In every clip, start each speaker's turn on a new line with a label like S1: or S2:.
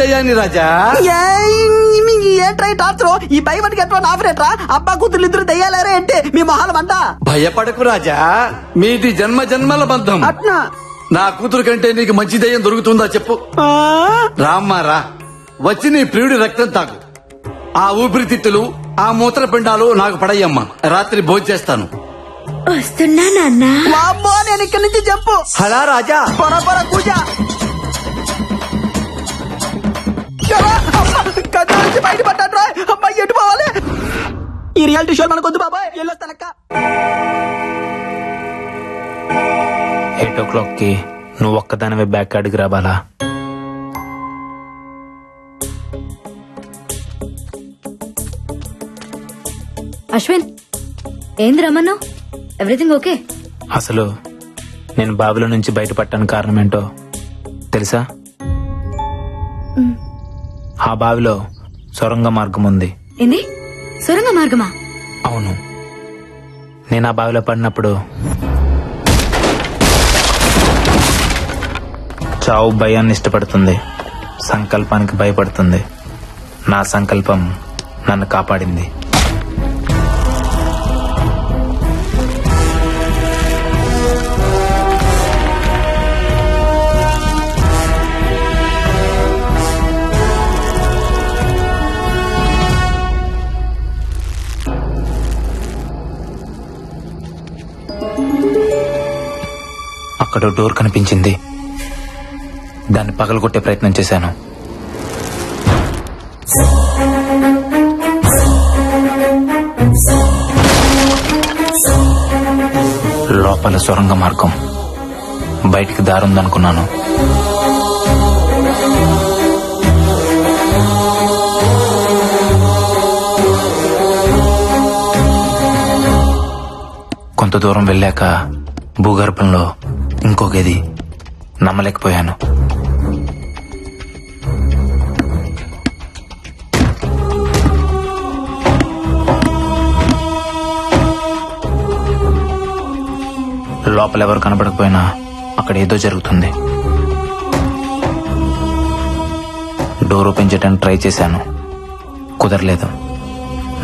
S1: దయ్యాన్ని రాజా.
S2: ఏంట్రా టార్చర్? ఈ భయపడికి ఎట్లా ఆఫరేట్రా? అబ్బా కూతురు ఇద్దరు దయ్యాలేరా అంటే మీ మొహాలు అంట.
S1: భయపడకు రాజా, మీది జన్మ జన్మల బంధం.
S2: అట్నా?
S1: నా కూతురు కంటే నీకు మంచి దయ్యం దొరుకుతుందా చెప్పు. రామ్మారా, వచ్చి నీ ప్రియుడి రక్తం తాగు. ఆ ఊపిరితిత్తులు, ఆ మూత్రపిండాలు నాకు పడయ్యమ్మా. రాత్రి భోంచేస్తాను.
S3: వస్తున్నా నాన్న.
S2: అమ్మో, నేను ఇక్కడి నుంచి చెప్పు.
S1: హలా రాజా,
S2: పొర పూజ బయటపడ్డా. అమ్మాయి ఎటు పోవాలి? ఈ రియాలిటీ షో మనకొద్దు బాబాయ్, వెళ్ళొస్తానక్క.
S4: 8 o'clock కి నువ్వు ఒక్కదానివే బ్యాక్ అడిగి రావాలా?
S3: అశ్విన్, ఏంది రమ్మన్నావు? Everything okay?
S4: అసలు నేను బావిలో నుంచి బయటపడటానికి కారణం ఏంటో తెలుసా? ఆ బావిలో సొరంగ మార్గం ఉంది.
S3: ఏంది? సొరంగ మార్గమా?
S4: అవును. నేను ఆ బావిలో పడినప్పుడు చావు భయాన్ని ఇష్టపడుతుంది, సంకల్పానికి భయపడుతుంది. నా సంకల్పం నన్ను కాపాడింది. అక్కడ డోర్ కనిపించింది. దాన్ని పగలగొట్టే ప్రయత్నం చేశాను. లోపల సొరంగ మార్గం, బయటికి దారుందనుకున్నాను. కొంత దూరం వెళ్ళాక భూగర్భంలో ఇంకో గది. నమ్మలేకపోయాను. లోపల ఎవరు కనపడకపోయినా అక్కడ ఏదో జరుగుతుంది. డోర్ ఓపెన్ చేయడానికి ట్రై చేశాను, కుదరలేదు.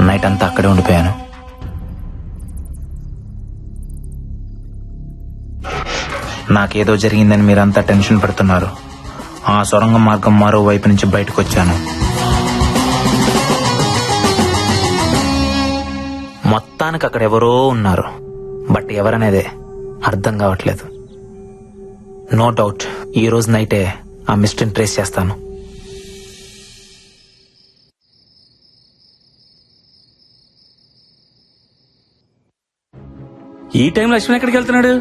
S4: నైట్ అంతా అక్కడే ఉండిపోయాను. నాకేదో జరిగిందని మీరంతా టెన్షన్ పడుతున్నారు. ఆ సొరంగ మార్గం మరో వైపు నుంచి బయటకు వచ్చాను. మొత్తానికి అక్కడ ఎవరో ఉన్నారు, బట్ ఎవరనేదే అర్థం కావట్లేదు. నో డౌట్ ఈ రోజు నైటే ఆ మిస్టరీని ట్రేస్ చేస్తాను.
S5: ఈ టైంలో లక్ష్మణ్ ఎక్కడికి వెళ్తున్నాడు?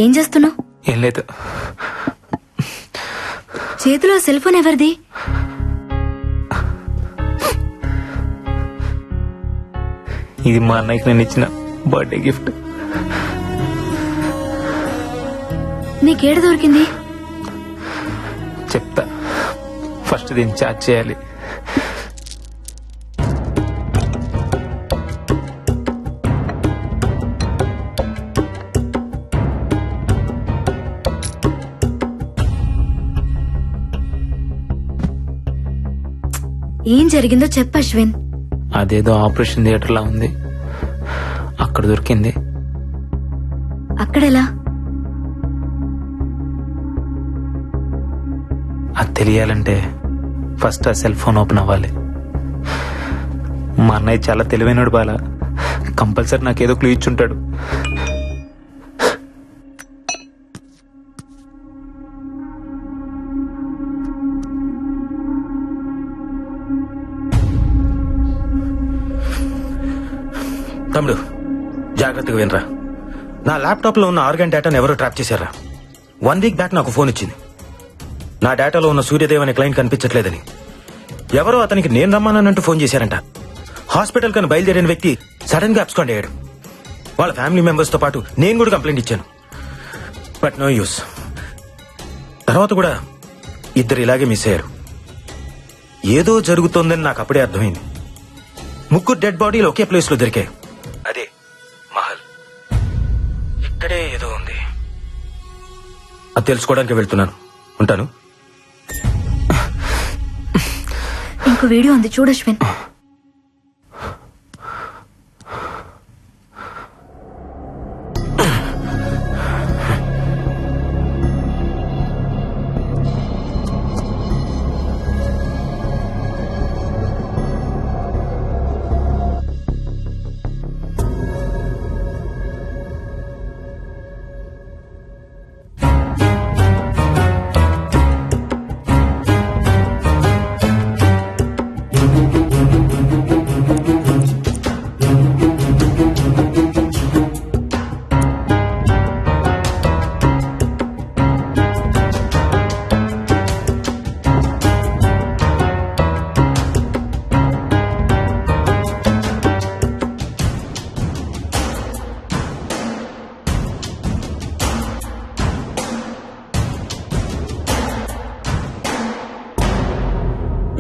S3: ఏం చేస్తున్నావు?
S4: ఏం లేదు.
S3: చేతిలో సెల్ ఫోన్ ఎవరిది?
S4: ఇది మా అన్నయ్యకి నేను ఇచ్చిన బర్త్డే గిఫ్ట్.
S3: నీకేడ దొరికింది?
S4: చెప్తా, ఫస్ట్ దీన్ని చార్జ్ చేయాలి.
S3: ఏం జరిగిందో చెప్పు అశ్విన్.
S4: అదేదో ఆపరేషన్ థియేటర్ లా ఉంది, అక్కడ దొరికింది.
S3: అక్కడెలా?
S4: అది తెలియాలంటే ఫస్ట్ ఆ సెల్ ఫోన్ ఓపెన్ అవ్వాలి. మా అన్నయ్య చాలా తెలివైనడు బాల, కంపల్సరీ నాకేదో క్లూ ఇచ్చుంటాడు.
S6: తమ్ముడు, జాగ్రత్తగా వినరా. నా ల్యాప్టాప్ లో ఉన్న ఆర్గాన్ డేటాను ఎవరో ట్రాప్ చేశారా. 1 వీక్ బ్యాక్ నాకు ఫోన్ వచ్చింది. నా డేటాలో ఉన్న సూర్యదేవ్ అనే క్లయింట్ కనిపించట్లేదని ఎవరో అతనికి నేను రమ్మానంటూ ఫోన్ చేశారంట. హాస్పిటల్ కని బయలుదేరిన వ్యక్తి సడన్ గా అబ్స్కాండ్ అయ్యాడు. వాళ్ళ ఫ్యామిలీ మెంబర్స్ తో పాటు నేను కూడా కంప్లైంట్ ఇచ్చాను, బట్ నో యూస్. తర్వాత కూడా ఇద్దరు ఇలాగే మిస్ అయ్యారు. ఏదో జరుగుతోందని నాకు అప్పుడే అర్థమైంది. 3 డెడ్ బాడీలు ఒకే ప్లేస్ లో దొరికాయి. అదే మహల్. ఇక్కడే ఏదో ఉంది, అది తెలుసుకోవడానికి వెళ్తున్నాను. ఉంటాను.
S3: ఇంకో వీడియో ఉంది, చూడు అశ్విన్.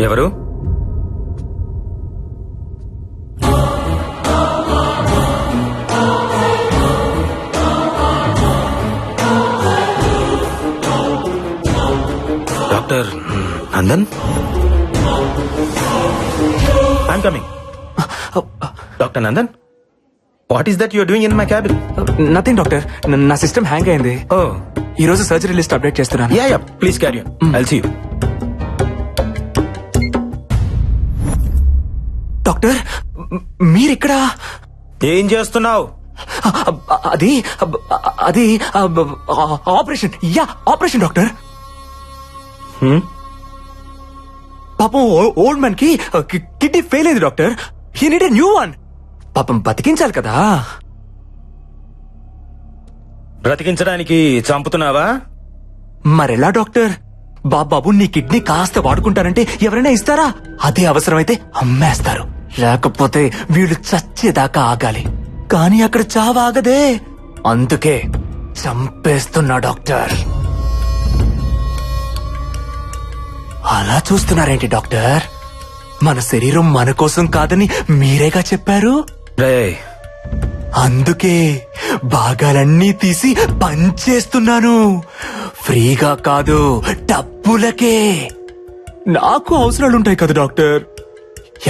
S6: ఎవరు? Doctor Nandan? I'm coming. Doctor Nandan, what is that you're doing in my cabin?
S7: Nothing doctor, నా సిస్టమ్ హ్యాంగ్ అయింది.
S6: ఓ,
S7: ఈ రోజు సర్జరీ లిస్ట్ అప్డేట్ చేస్తున్నాను.
S6: Yeah yeah, please carry on. I'll see you.
S7: Doctor, మీరిక్కడ?
S6: ఏం చేస్తున్నావు?
S7: అది అది ఆపరేషన్. Yeah, operation doctor. పాపం ఓల్డ్ మ్యాన్ కి కిడ్నీ ఫెయిల్ అయింది doctor. He need a new one. పాపం బతికించాలి కదా.
S6: బ్రతికించడానికి చంపుతున్నావా?
S7: మరెలా డాక్టర్? బాబు నీ కిడ్నీ కాస్త వాడుకుంటారంటే ఎవరైనా ఇస్తారా? అదే అవసరమైతే అమ్మేస్తారు. లేకపోతే వీళ్ళు చచ్చేదాకా ఆగాలి. కానీ అక్కడ చావాగదే, అందుకే చంపేస్తున్నా డాక్టర్. అలా చూస్తున్నారేంటి డాక్టర్? మన శరీరం మన కోసం కాదని మీరేగా చెప్పారు.
S6: రేయ్,
S7: అందుకే భాగాలన్నీ తీసి పంచేస్తున్నాను. ఫ్రీగా కాదు, డబ్బులకే. నాకు అవసరాలుంటాయి కదా డాక్టర్.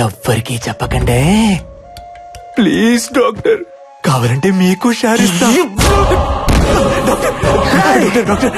S7: ఎవ్వరికీ చెప్పకండే ప్లీజ్ డాక్టర్. కావాలంటే మీకు షేర్ ఇస్తా. Doctor, doctor, doctor,